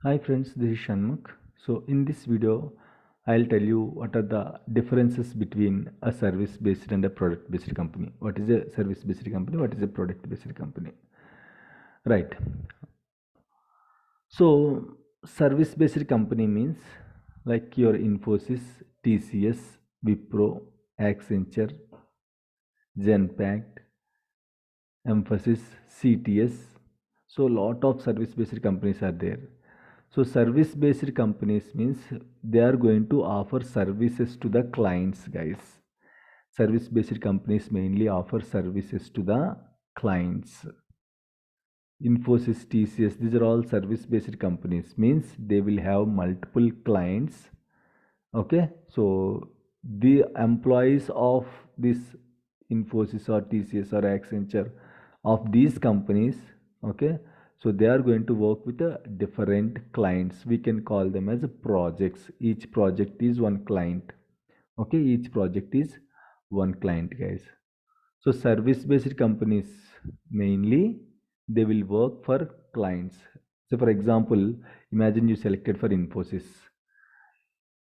Hi friends, this is Shanmukh. So in this video, I'll tell you what are the differences between a service-based and a product-based company. What is a service-based company? What is a product-based company? Right. So service-based company means like your Infosys, TCS, Wipro, Accenture, Genpact, Emphasis, CTS. So lot of service-based companies are there. So service-based companies means they are going to offer services to the clients, guys. Service-based companies mainly offer services to the clients. Infosys, TCS, these are all service-based companies. Means they will have multiple clients. Okay, so the employees of this Infosys or TCS or Accenture of these companies, okay, so they are going to work with a different clients. We can call them as projects. Each project is one client. Okay, each project is one client, guys. So service based companies mainly they will work for clients. So for example, imagine you selected for Infosys.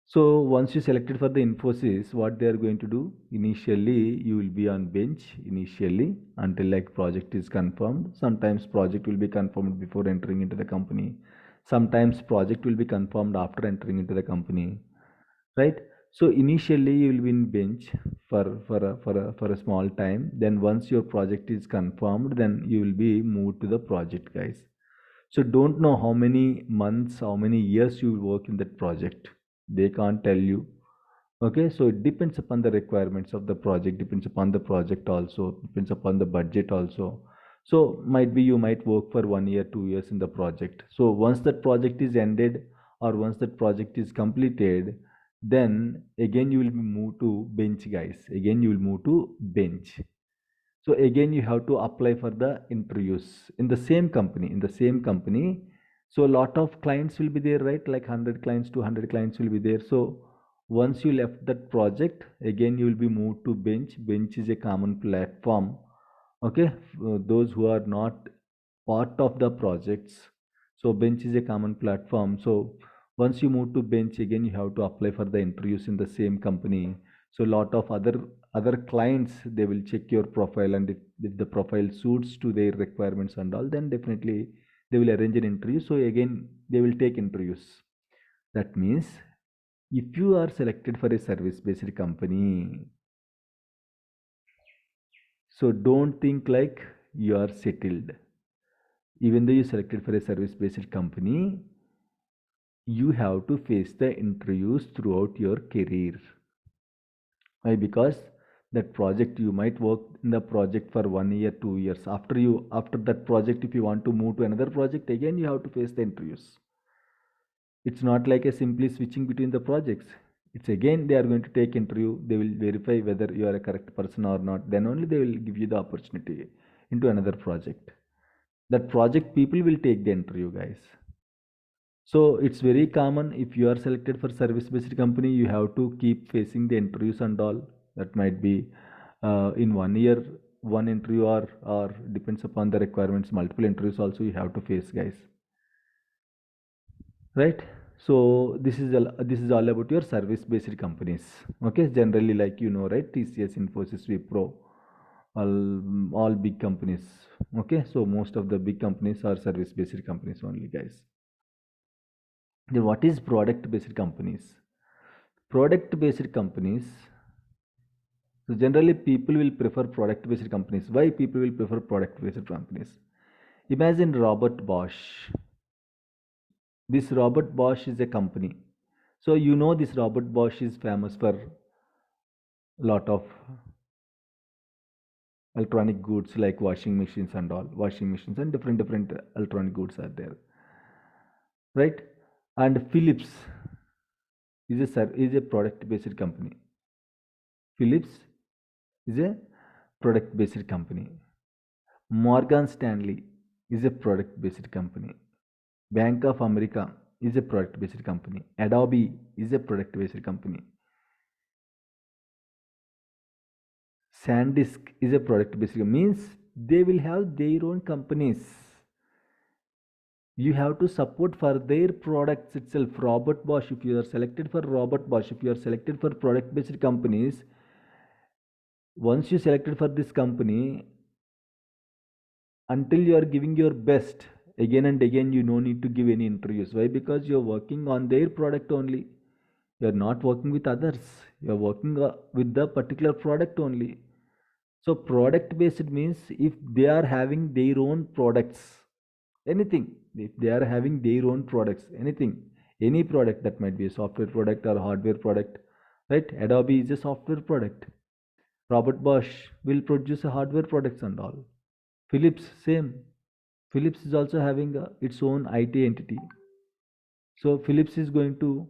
So once you selected for the Infosys, what they are going to do? Initially, you will be on bench initially until like project is confirmed. Sometimes project will be confirmed before entering into the company. Sometimes project will be confirmed after entering into the company, right? So initially you will be in bench for a small time. Then once your project is confirmed, then you will be moved to the project, guys. So don't know how many months, how many years you will work in that project. They can't tell you. Okay, so it depends upon the requirements of the project, depends upon the project also, depends upon the budget also. So might be you might work for 1 year, 2 years in the project. So once that project is ended or once that project is completed, then again you will be moved to bench, guys. Again you will move to bench. So again you have to apply for the interviews in the same company. In the same company, so a lot of clients will be there, right? Like 100 clients, 200 clients will be there. So once you left that project, again you will be moved to bench. Bench is a common platform. Okay, those who are not part of the projects, so bench is a common platform. So once you move to bench, again you have to apply for the interviews in the same company. So a lot of other clients, they will check your profile, and if the profile suits to their requirements and all, then definitely they will arrange an interview. So again they will take interviews. That means if you are selected for a service based company, so don't think like you are settled. Even though you selected for a service based company, you have to face the interviews throughout your career. Why? Because that project, you might work in the project for 1 year, 2 years. After that project, if you want to move to another project, again you have to face the interviews. It's not like a simply switching between the projects. It's again they are going to take interview. They will verify whether you are a correct person or not. Then only they will give you the opportunity into another project. That project people will take the interview, guys. So it's very common, if you are selected for service based company, you have to keep facing the interviews and all. That might be in 1 year, one interview, or depends upon the requirements, multiple interviews also you have to face, guys. Right? So this is all about your service based companies. Okay, generally, like right, TCS, Infosys, Wipro, all big companies. Okay, so most of the big companies are service based companies only, guys. Then what is product based companies? Product based companies. So generally people will prefer product based companies. Why people will prefer product based companies? Imagine Robert Bosch. This Robert Bosch is a company. So this Robert Bosch is famous for a lot of electronic goods like washing machines and all. Washing machines and different electronic goods are there. Right? And Philips is a product based company. Philips is a product based company. Morgan Stanley is a product based company. Bank of America is a product based company. Adobe is a product based company. SanDisk is a product based company. Means they will have their own companies. you have to support for their products itself. Robert Bosch, if you are selected for Robert Bosch, if you are selected for product based companies, once you selected for this company, until you are giving your best, again and again you no need to give any interviews. Why? Because you are working on their product only. You are not working with others. You are working with the particular product only. So product based means if they are having their own products, anything, if they are having their own products, anything, any product, that might be a software product or hardware product, right? Adobe is a software product. Robert Bosch will produce a hardware products and all. Philips, same. Philips is also having its own IT entity. So Philips is going to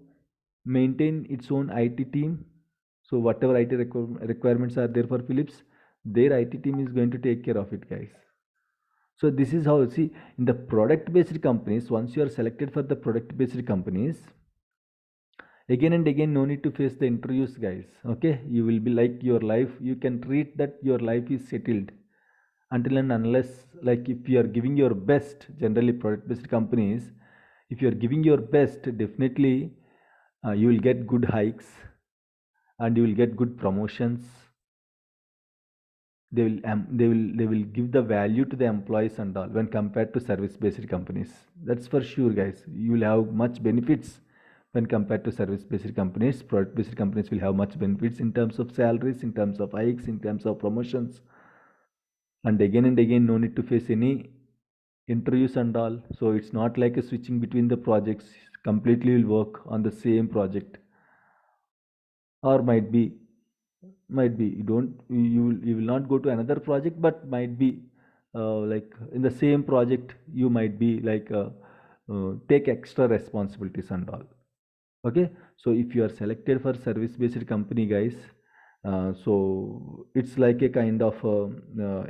maintain its own IT team. So whatever IT requirements are there for Philips, their IT team is going to take care of it, guys. So this is how, see, in the product based companies, once you are selected for the product based companies, again and again no need to face the interviews, guys. Okay, you will be like your life, you can treat that your life is settled until and unless, like, if you are giving your best. Generally product based companies, if you are giving your best, definitely you will get good hikes and you will get good promotions. They will give the value to the employees and all when compared to service based companies. That's for sure, guys. You will have much benefits when compared to service based companies. Product based companies will have much benefits in terms of salaries, in terms of hikes, in terms of promotions. And again no need to face any interviews and all. So it's not like a switching between the projects. Completely will work on the same project. Or might be you don't, you will not go to another project, but might be like in the same project you might be like take extra responsibilities and all. Okay, so if you are selected for service based company, guys, so it's like a kind of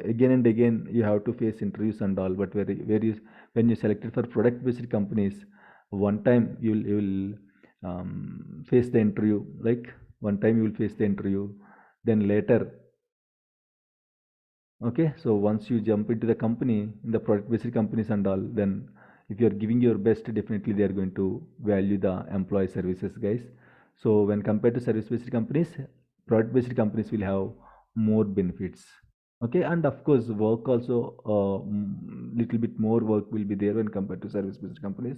again and again you have to face interviews and all. But when you selected for product based companies, one time you will face the interview. Like, one time you will face the interview, then later, okay, so once you jump into the company, in the product based companies and all, then if you are giving your best, definitely they are going to value the employee services, guys. So when compared to service based companies, product based companies will have more benefits. Okay, and of course work also, little bit more work will be there when compared to service based companies,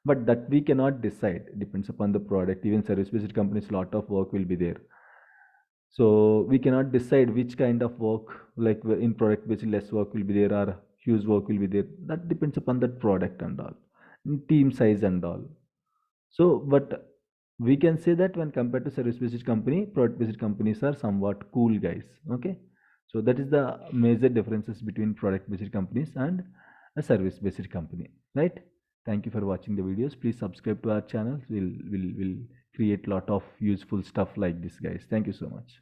but that we cannot decide, depends upon the product. Even service based companies, lot of work will be there. So we cannot decide which kind of work, like in product based less work will be there or huge work will be there. That depends upon that product and all, team size and all. So but we can say that when compared to service based company, product based companies are somewhat cool, guys. Okay, so that is the major differences between product based companies and a service based company, right? Thank you for watching the videos. Please subscribe to our channel. We'll create lot of useful stuff like this, guys. Thank you so much.